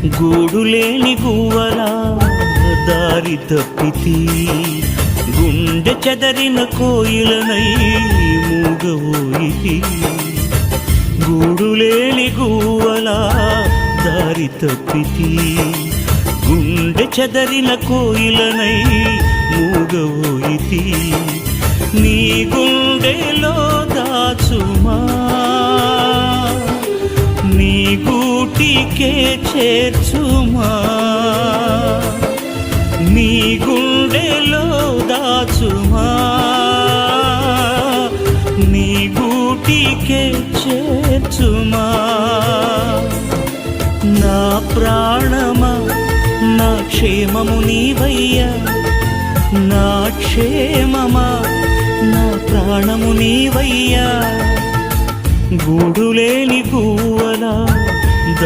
గూడులేని గువ్వలా దారి తప్పితి, గుండె చెదరిన కోయిలనై మూగవోయితి. గూడులేని గువ్వలా దారి తప్పితి, గుండె చెదరిన కోయిలనై మూగవోయితి. నీ గుండెలో దాచుమా, నీ గూటికే చేర్చుమా. నీ గుండెలో దాచుమా, నీ గూటికే చేర్చుమా. నా ప్రాణమా, నా క్షేమము నీవయ్యా, నా క్షేమమా, నా ప్రాణము నీవయ్యా. గూడులేని గువ్వలా